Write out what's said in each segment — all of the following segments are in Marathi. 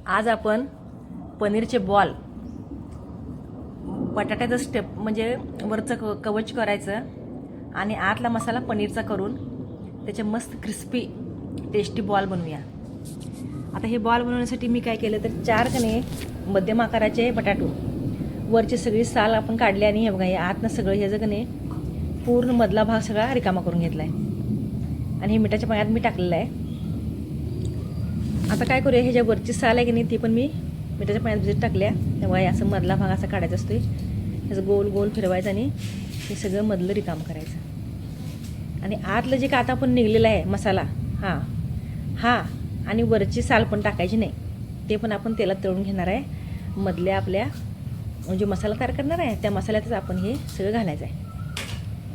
आज आपण पनीरचे बॉल, बटाट्याचं स्टेप म्हणजे वरचं कवच करायचं आणि आतला मसाला पनीरचा करून त्याचे मस्त क्रिस्पी टेस्टी बॉल बनवूया. आता हे बॉल बनवण्यासाठी मी काय केलं तर 4 कणे मध्यम आकाराचे बटाटो, वरची सगळी साल आपण काढली आणि हे बघा हे आतनं सगळं हे कणे पूर्ण मधला भाग सगळा रिकामा करून घेतला आहे आणि हे मिठाच्या पाण्यात मी टाकलेलं आहे. आता काय करूया, ह्याच्या वरची साल आहे की नाही ती पण मी मिठाच्या पाण्यात भिजत टाकल्या. तेव्हा असं मधला भाग असा काढायचा असतो, त्याचं गोल गोल फिरवायचं आणि हे सगळं मधलं रिकाम करायचं. आणि आतलं जे का आता आपण निघलेलं आहे मसाला हा आणि वरची साल पण टाकायची नाही, ते पण आपण तेलात तळून घेणार आहे. मधल्या आपल्या म्हणजे मसाला तयार करणार आहे त्या मसाल्यातच आपण हे सगळं घालायचं आहे.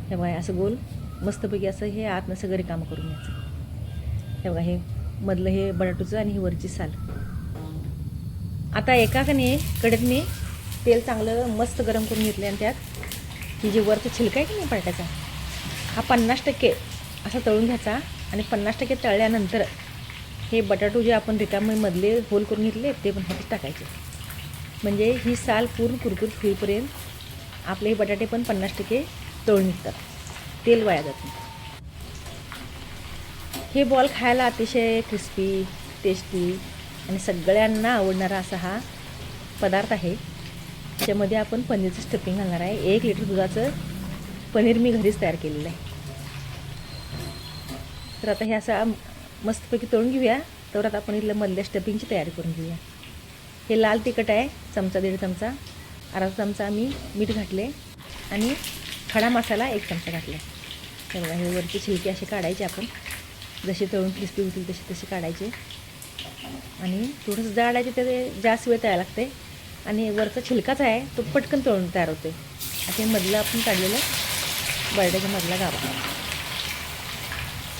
हे बघा असं गोल मस्तपैकी असं हे आतनं सगळं रिकामं करून घ्यायचं. हे बघा हे मधलं हे बटाटूचं आणि ही वरची साल. आता एका कढईत मी तेल चांगलं मस्त गरम करून घेतले आणि त्यात ही जी वरचं छिलका आहे की नाही बटाट्याचा हा 50% असा तळून घ्यायचा आणि 50% तळल्यानंतर हे बटाटू जे आपण रिकामे मधले होल करून घेतले ते पण ह्याच्यात टाकायचे. म्हणजे ही साल पूर्ण कुरकुरीत होईपर्यंत आपले हे बटाटे पण 50% तळून निघतात, तेल वाया जात नाही. हे बॉल खायला अतिशय क्रिस्पी टेस्टी आणि सगळ्यांना आवडणारा असा हा पदार्थ आहे. त्याच्यामध्ये आपण पनीरचं स्टफिंग घालणार आहे. 1 लिटर दुधाचं पनीर मी घरीच तयार केलेलं आहे. तर आता हे असं मस्तपैकी तळून घेऊया. तर आता आपण इथलं मधल्या स्टफिंगची तयारी करून घेऊया. हे लाल तिखट आहे चमचा 1.5 चमचा, अर्धा चमचा आम्ही मीठ घातले आणि खडा मसाला 1 चमचा घातला. तर बघा हे वरचे छिलके असे काढायचे आपण, जसे तळून क्रिस्पी होतील तसे काढायचे आणि थोडंसं जाडायचे, ते जास्त वेळ तयार लागते आणि वरचा छिलकाच आहे तो पटकन तळून तयार होते. आता हे मधलं आपण काढलेलं बटाट्याच्या मधला गाभा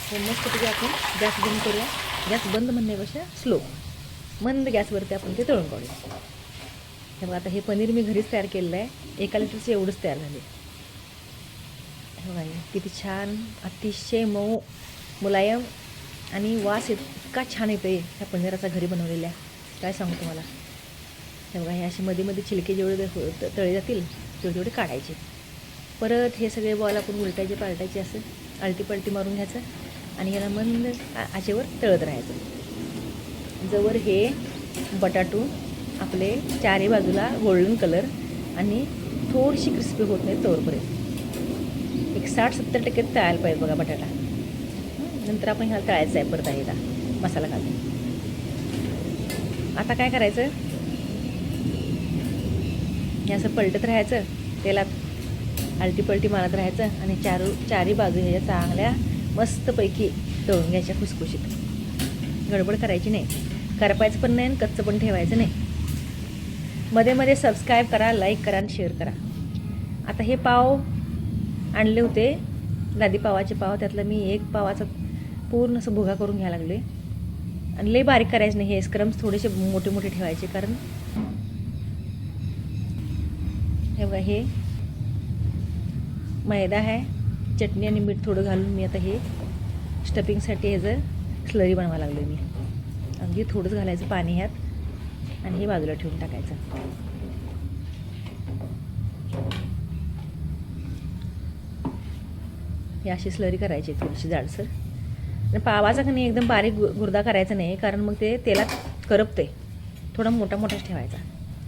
हे मस्तपैकी आपण गॅस बंद करूया. गॅस बंद म्हणण्यापेक्षा स्लो मंद गॅसवरती आपण ते तळून काढूया. हे बघा आता हे पनीर मी घरीच तयार केलेलं आहे. 1 लिटरचं एवढंच तयार झाले. हे बघा किती छान, अतिशय मऊ मुलायम आणि वास इतका छान येतो आहे ह्या पनीराचा घरी बनवलेल्या, काय सांगू तुम्हाला. हे बघा हे असे मध्ये मध्ये छिलके जेवढे तळे जातील तेवढे काढायचे. परत हे सगळे बॉल आपण उलटायचे पालटायचे असं आलटी पलटी मारून घ्यायचं आणि याला मंद आचेवर तळत राहायचं जवळ हे बटाटू आपले चारही बाजूला गोल्डन कलर आणि थोडीशी क्रिस्पी होत नाही तोवरपर्यंत. एक 60-70% तळायला पाहिजे बघा बटाटा. नंतर आपण ह्याला तळायचं आहे परत एकदा मसाला घालून. आता काय करायचं, हे असं पलटत राहायचं, तेलात आलटी पलटी मारत राहायचं आणि चारही बाजू ह्याच्या चांगल्या मस्तपैकी तळून घ्यायच्या खुसखुशीत. गडबड करायची नाही, करपायचं पण नाही आणि कच्चं पण ठेवायचं नाही. मध्ये मध्ये सबस्क्राईब करा, लाईक करा आणि शेअर करा. आता हे पाव आणले होते लादी पावाचे पाव, त्यातलं मी 1 पावाचा पूर्ण असं भुगा करून घ्यायला लागले आणि लई बारीक करायचं नाही. हे स्क्रम्स थोडेसे मोठे मोठे ठेवायचे, कारण हे बघा हे मैदा आहे, चटणी आणि मीठ थोडं घालून मी आता हे स्टफिंगसाठी ह्याचं स्लरी बनवायला लागलो मी. अगदी थोडंच घालायचं पाणी ह्यात आणि हे बाजूला ठेवून टाकायचं. हे अशी स्लरी करायची थोडीशी जाडसर. आणि पावाचा का नाही एकदम बारीक गुर्दा करायचा नाही, कारण मग ते तेलात करपते. थोडा मोठा मोठाच ठेवायचा,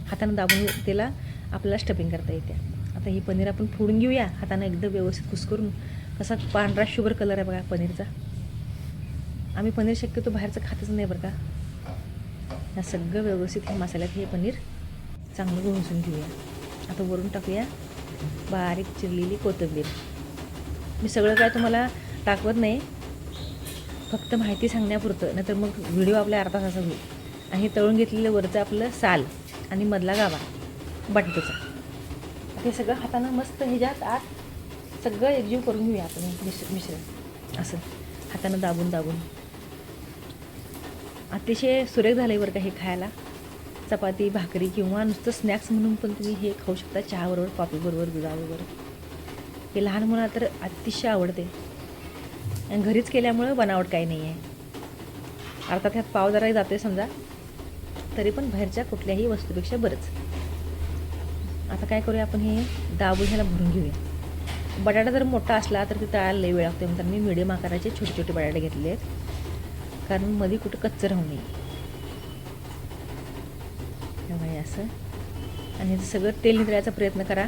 हातानं दाबून त्याला आपल्याला स्टफिंग करता येते. आता ही पनीर आपण फोडून घेऊया हातानं एकदम व्यवस्थित कुस्करून. कसा पांढरा शुभ्र कलर आहे बघा पनीरचा. आम्ही पनीर शक्यतो बाहेरचं खातच नाही बरं का. ह्या सगळं व्यवस्थित हे मसाल्यात हे पनीर चांगलं घुसून घेऊया. आता वरून टाकूया बारीक चिरलेली कोथिंबीर. मी सगळं काय तुम्हाला दाखवत नाही, फक्त माहिती सांगण्यापुरतं, नाहीतर मग व्हिडिओ आपल्या अर्धा तासाचा होईल. आणि हे तळून घेतलेलं वरचं आपलं साल आणि मधला गाभा बटाट्याचा, हे सगळं हातानं मस्त ह्याच्यात आत सगळं एकजीव करून घेऊया आपण. मिश्रण असं हातानं दाबून दाबून अतिशय सुरेख झालं आहे बरं का हे खायला. चपाती भाकरी किंवा नुसतं स्नॅक्स म्हणून पण तुम्ही हे खाऊ शकता, चहाबरोबर, कॉफीबरोबर, दुधाबरोबर. हे लहान मुलांना तर अतिशय आवडते आणि घरीच केल्यामुळं बनावट काही नाही आहे. अर्थात ह्यात पाव जरा जाते समजा, तरी पण बाहेरच्या कुठल्याही वस्तूपेक्षा बरंच. आता काय करूया आपण, हे दाबून ह्याला भरून घेऊया. बटाटा जर मोठा असला तर ते तळायला लई वेळ लागतो, म्हणतात मी मिडियम आकाराचे छोटे छोटे बटाटे घेतले आहेत, कारण मध्ये कुठं कच्चं राहू नये. त्यामुळे असं, आणि ह्याचं सगळं तेल निघायचा प्रयत्न करा.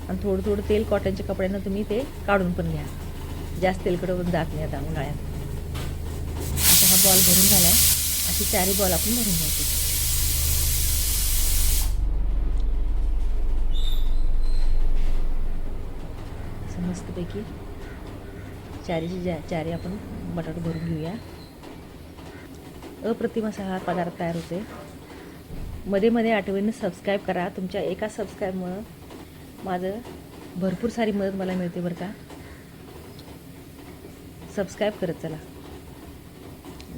आणि थोडं थोडं तेल कॉटनच्या कपड्यानं तुम्ही ते काढून पण घ्या, जास्त तेलकडं जात नाही आता उन्हाळ्यात. आता हा बॉल भरून झाला आहे. अशी 4 बॉल आपण भरून घ्यायचे. असं मस्तपैकी 4 आपण बटाटे भरून घेऊया. अप्रतिम असा हा पदार्थ तयार होते. मध्ये मध्ये आठवणीने सबस्क्राईब करा. तुमच्या एका सबस्क्राईबमुळं माझं भरपूर सारी मदत मला मिळते बरं का. सबस्क्राईब करत चला,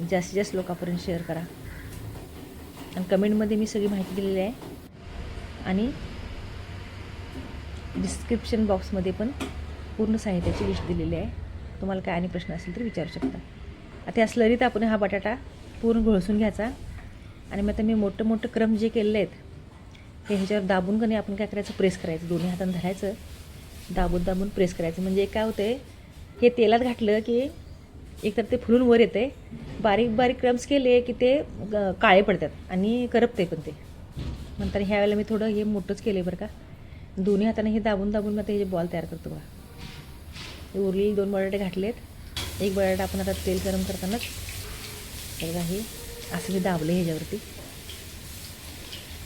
जास्तीत जास्त लोकांपर्यंत शेअर करा. आणि कमेंटमध्ये मी सगळी माहिती दिलेली आहे, आणि डिस्क्रिप्शन बॉक्समध्ये पण पूर्ण साहित्याची लिस्ट दिलेली आहे. तुम्हाला काय आणि प्रश्न असेल तर विचारू शकता. आता या स्लरीत आपण हा बटाटा पूर्ण घोळसून घ्यायचा. आणि मग आता मी मोठं मोठं क्रम जे केलेले आहेत हे ह्याच्यावर दाबून का नाही आपण काय करायचं, प्रेस करायचं. दोन्ही हातानं धरायचं, दाबून दाबून प्रेस करायचं. म्हणजे काय होतं आहे, हे तेलात घातलं की एकतर ते फुलून वर येते. बारीक बारीक क्रम्स केले की ते काळे पडतात आणि करपते पण ते. नंतर ह्या वेळेला मी थोडं हे मोठंच केलं आहे बरं का. दोन्ही हाताने हे दाबून दाबून मग हे जे बॉल तयार करतो बघा. हे उरलेले 2 बटाटे घातलेत. एक बटाटा आपण आता तेल गरम करतानाच बघा हे असं मी दाबलं ह्याच्यावरती,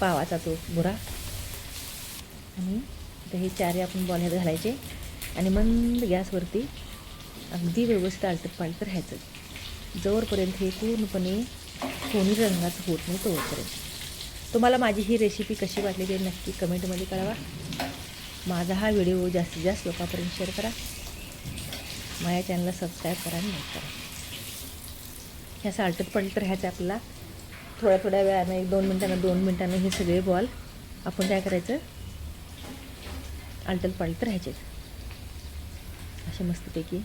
पावाचा तो बुरा. आणि आता हे 4 आपण बॉल ह्यात घालायचे आणि मंद गॅसवरती अगदी व्यवस्थित आलटत पालटत राहायचं, जोरपर्यंत हे पूर्णपणे सोनेरी रंगाचं होत नाही तोपर्यंत. तुम्हाला माझी ही रेसिपी कशी वाटली ते नक्की कमेंटमध्ये कळवा. माझा हा व्हिडिओ जास्तीत जास्त लोकांपर्यंत शेअर करा. माझ्या चॅनलला सबस्क्राईब करा आणि लाईक करा. हे असं आलटत पलटत राहायचं आपल्याला. थोड्या थोड्या वेळानं 2 मिनटानं हे सगळे बॉल आपण काय करायचं, आलटत पालटत राहायचे असे मस्तपैकी.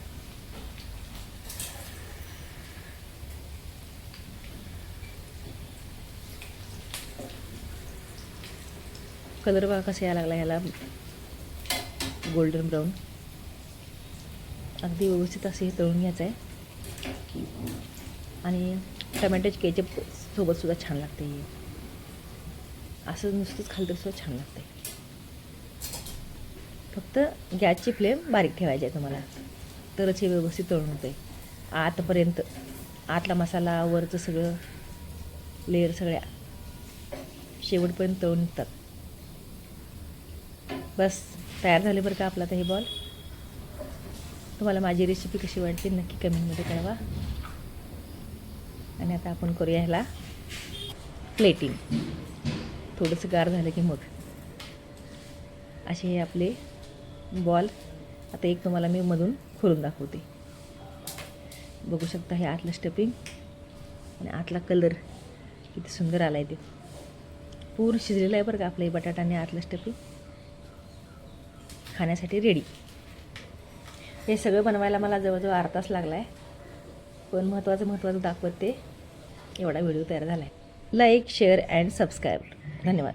कलर बघा कसा यायला लागला ह्याला, गोल्डन ब्राऊन. अगदी व्यवस्थित असे हे तळून घ्यायचं आहे. आणि टमॅटोची केचप सोबतसुद्धा छान लागते हे. असं नुसतंच खाल्लं तर सुद्धा छान लागते. फक्त गॅसची फ्लेम बारीक ठेवायची आहे तुम्हाला, तरच हे व्यवस्थित तळून होतं आहे. आतपर्यंत आतला मसाला वरचं सगळं लेअर सगळ्या शेवटपर्यंत तळून निघतात. बस तयार झाले बरं का आपला आता हे बॉल. तुम्हाला माझी रेसिपी कशी वाटते नक्की कमेंटमध्ये कळवा. आणि आता आपण करूया ह्याला प्लेटिंग. थोडंसं गार झालं की मग असे हे आपले बॉल. आता एक तुम्हाला मी मधून खोलून दाखवते. बघू शकता हे आतलं स्टफिंग आणि आतला कलर किती सुंदर आला आहे. ते पूर्ण शिजलेलं आहे बरं का आपलं हे बटाटा आणि आतलं स्टफिंग. खाण्यासाठी रेडी. हे सगळं बनवायला मला जवळजवळ अर्धा तास लागला आहे, पण महत्त्वाचं दाखवते एवढा व्हिडिओ तयार झाला आहे. Like, share and subscribe. धन्यवाद.